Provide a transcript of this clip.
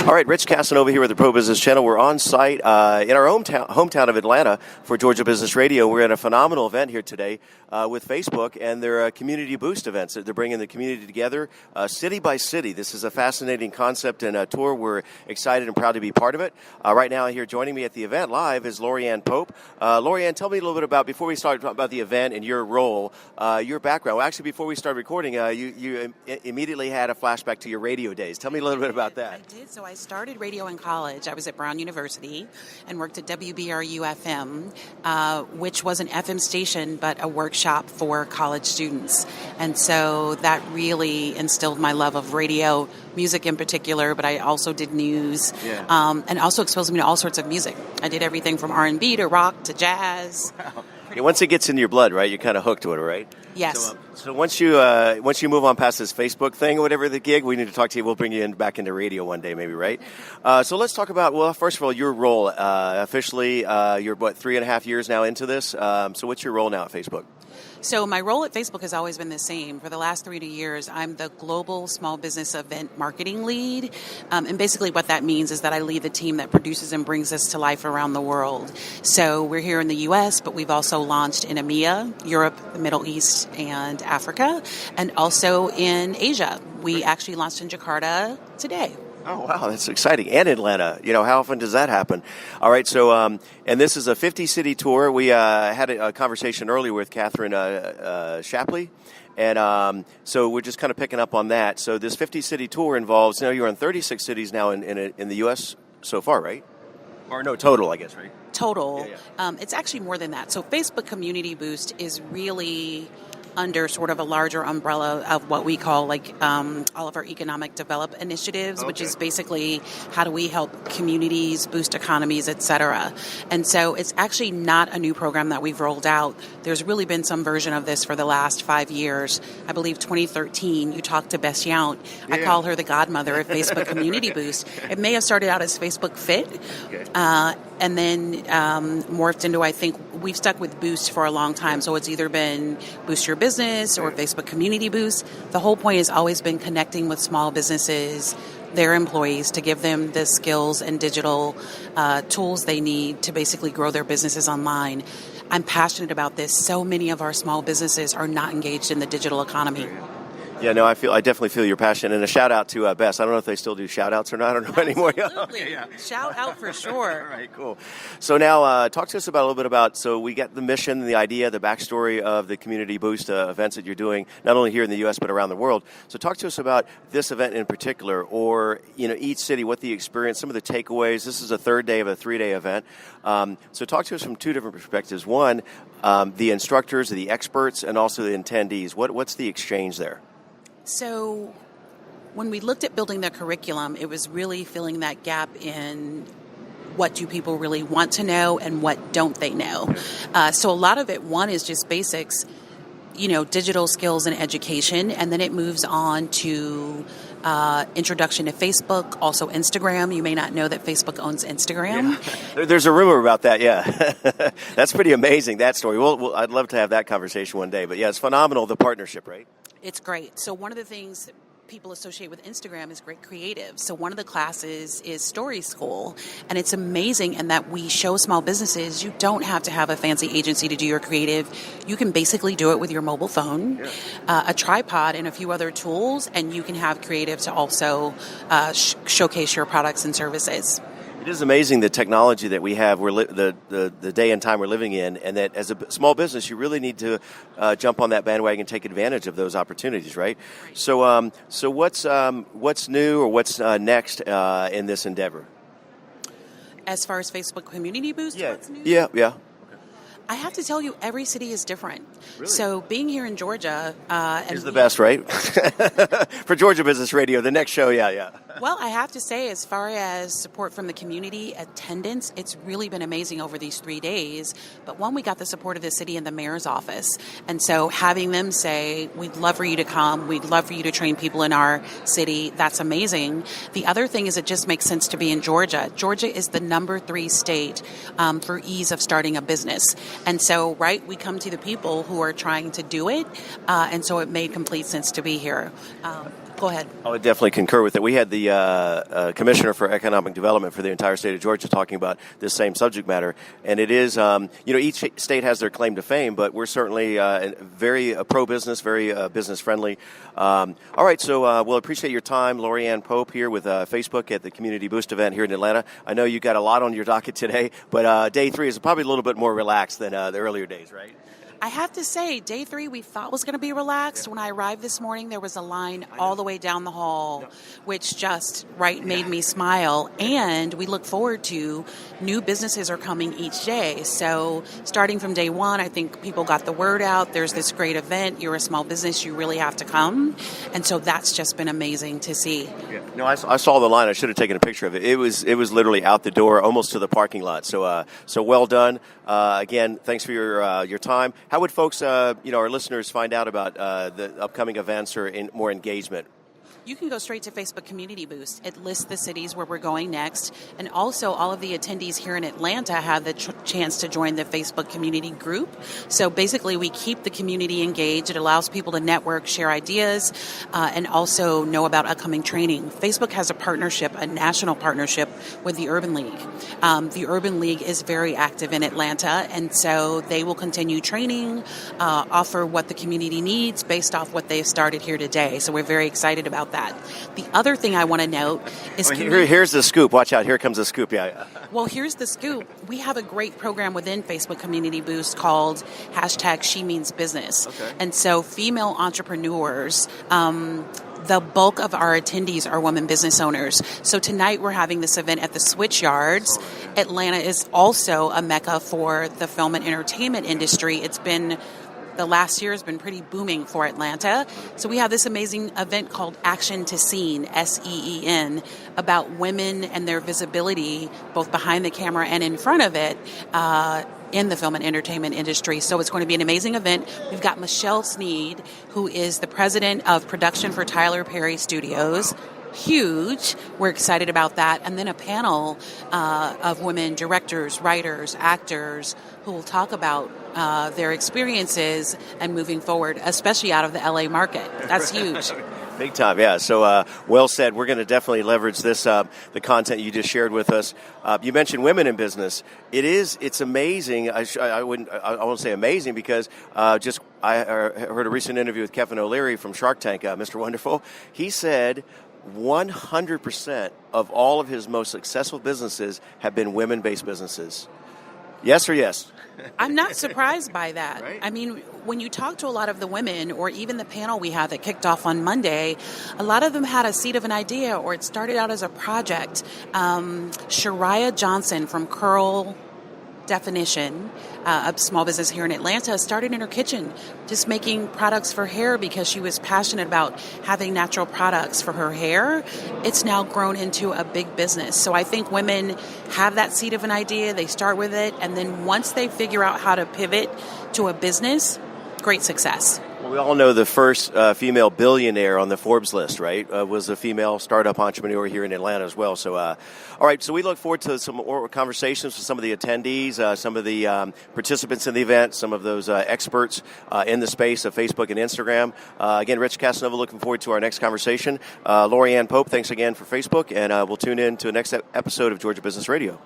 All right, Rich Casanova here with the Pro Business Channel. We're on site in our hometown of Atlanta for Georgia Business Radio. We're at a phenomenal event here today with Facebook, and they're community boost events. They're bringing the community together city by city. This is a fascinating concept and a tour. We're excited and proud to be part of it. Right now here joining me at the event live is Lori-Ann Pope. Lori-Ann, tell me a little bit about, before we start talking about the event and your role, your background. Well, actually, before we started recording, you immediately had a flashback to your radio days. Tell me a little bit about that. I did. So I started radio in college. I was at Brown University and worked at WBRU FM, which was an FM station, but a workshop for college students. And so that really instilled my love of radio, music in particular, but I also did news, and also exposed me to all sorts of music. I did everything from R&B to rock to jazz. Wow. Yeah, once it gets in your blood, right, you're kind of hooked to it, right? Yes. So once you move on past this Facebook thing or whatever the gig, we need to talk to you. We'll bring you back into radio one day, maybe, right? So let's talk about, well, first of all, your role. Officially, you're, 3.5 years now into this. So what's your role now at Facebook? So my role at Facebook has always been the same. For the last 3 years, I'm the global small business event marketing lead. And basically what that means is that I lead the team that produces and brings us to life around the world. So we're here in the U.S., but we've also launched in Amea, Europe, the Middle East, and Africa, and also in Asia. We actually launched in Jakarta today. Oh, wow, that's exciting. And Atlanta. You know, how often does that happen? All right, so, and this is a 50-city tour. We had a conversation earlier with Katherine Shappley, and so we're just kind of picking up on that. So this 50-city tour involves, you're in 36 cities now in the U.S. so far, right? Or no, total, I guess, right? Total. Yeah. It's actually more than that. So Facebook Community Boost is really under sort of a larger umbrella of what we call all of our economic develop initiatives, which is basically how do we help communities boost economies, et cetera. And so it's actually not a new program that we've rolled out. There's really been some version of this for the last 5 years. I believe 2013, you talked to Bess Yount. I call her the Godmother of Facebook Community Boost. It may have started out as Facebook Fit, and then morphed into, I think, we've stuck with Boost for a long time. So it's either been Boost Your Business or Facebook Community Boost. The whole point has always been connecting with small businesses, their employees, to give them the skills and digital tools they need to basically grow their businesses online. I'm passionate about this. So many of our small businesses are not engaged in the digital economy. Yeah, no, I definitely feel your passion, and a shout out to Bess. I don't know if they still do shout outs or not. I don't know anymore. Absolutely. Shout out for sure. All right, cool. So now talk to us about a little bit about, so we get the mission, the idea, the backstory of the Community Boost events that you're doing, not only here in the U.S., but around the world. So talk to us about this event in particular, or, each city, what the experience, some of the takeaways. This is a third day of a 3-day event. So talk to us from two different perspectives. One, the instructors, the experts, and also the attendees. What's the exchange there? So when we looked at building the curriculum, it was really filling that gap in what do people really want to know and what don't they know. So a lot of it, one, is just basics, digital skills and education, and then it moves on to introduction to Facebook, also Instagram. You may not know that Facebook owns Instagram. Yeah. There's a rumor about that, yeah. That's pretty amazing, that story. I'd love to have that conversation one day. But yeah, it's phenomenal, the partnership, right? It's great. So one of the things people associate with Instagram is great creative. So one of the classes is Story School, and it's amazing in that we show small businesses you don't have to have a fancy agency to do your creative. You can basically do it with your mobile phone, a tripod, and a few other tools, and you can have creative to also showcase your products and services. It is amazing the technology that we have, the day and time we're living in, and that as a small business, you really need to jump on that bandwagon and take advantage of those opportunities, right? So what's new or what's next in this endeavor? As far as Facebook Community Boost, what's new? Yeah. I have to tell you, every city is different. Really? So being here in Georgia... is the best, right? For Georgia Business Radio, the next show, yeah. Well, I have to say, as far as support from the community, attendance, it's really been amazing over these 3 days. But one, we got the support of the city and the mayor's office. And so having them say, we'd love for you to come, we'd love for you to train people in our city, that's amazing. The other thing is it just makes sense to be in Georgia. Georgia is the number 3 state for ease of starting a business. And so, we come to the people who are trying to do it, and so it made complete sense to be here. Go ahead. I would definitely concur with it. We had the Commissioner for Economic Development for the entire state of Georgia talking about this same subject matter. And it is, each state has their claim to fame, but we're certainly very pro-business, very business-friendly. All right, so we'll appreciate your time. Lori Ann Pope here with Facebook at the Community Boost event here in Atlanta. I know you got a lot on your docket today, but day 3 is probably a little bit more relaxed than the earlier days, right? I have to say, day 3 we thought was going to be relaxed. When I arrived this morning, there was a line all the way down the hall, which just made me smile. And we look forward to new businesses are coming each day. So starting from day 1, I think people got the word out. There's this great event. You're a small business. You really have to come. And so that's just been amazing to see. Yeah. No, I saw the line. I should have taken a picture of it. It was literally out the door, almost to the parking lot. So well done. Again, thanks for your time. How would folks, our listeners, find out about the upcoming events or more engagement? You can go straight to Facebook Community Boost. It lists the cities where we're going next. And also, all of the attendees here in Atlanta have the chance to join the Facebook community group. So basically, we keep the community engaged. It allows people to network, share ideas, and also know about upcoming training. Facebook has a partnership, a national partnership with the Urban League. The Urban League is very active in Atlanta, and so they will continue training, offer what the community needs based off what they've started here today. So we're very excited about that. The other thing I want to note is... Here's the scoop. Watch out. Here comes the scoop. Yeah. Well, here's the scoop. We have a great program within Facebook Community Boost called #SheMeansBusiness. Okay. And so female entrepreneurs... the bulk of our attendees are women business owners. So tonight we're having this event at the Switch Yards. Atlanta is also a mecca for the film and entertainment industry. The last year has been pretty booming for Atlanta. So we have this amazing event called Action to Scene, SEEN, about women and their visibility, both behind the camera and in front of it, in the film and entertainment industry. So it's going to be an amazing event. We've got Michelle Sneed, who is the president of production for Tyler Perry Studios. Huge. We're excited about that. And then a panel of women directors, writers, actors who will talk about their experiences and moving forward, especially out of the LA market. That's huge. Big time, yeah. So well said. We're going to definitely leverage this, the content you just shared with us. You mentioned women in business. It's amazing. I won't say amazing because I heard a recent interview with Kevin O'Leary from Shark Tank, Mr. Wonderful. He said 100% of all of his most successful businesses have been women-based businesses. Yes or yes? I'm not surprised by that. Right? I mean, when you talk to a lot of the women, or even the panel we had that kicked off on Monday, a lot of them had a seed of an idea, or it started out as a project. Shariah Johnson from Curl Definition, a small business here in Atlanta, started in her kitchen just making products for hair because she was passionate about having natural products for her hair. It's now grown into a big business. So I think women have that seed of an idea, they start with it, and then once they figure out how to pivot to a business, great success. Well, we all know the first female billionaire on the Forbes list, right, was a female startup entrepreneur here in Atlanta as well. So, all right, so we look forward to some more conversations with some of the attendees, some of the participants in the event, some of those experts in the space of Facebook and Instagram. Again, Rich Casanova, looking forward to our next conversation. Lori Ann Pope, thanks again for Facebook, and we'll tune in to the next episode of Georgia Business Radio.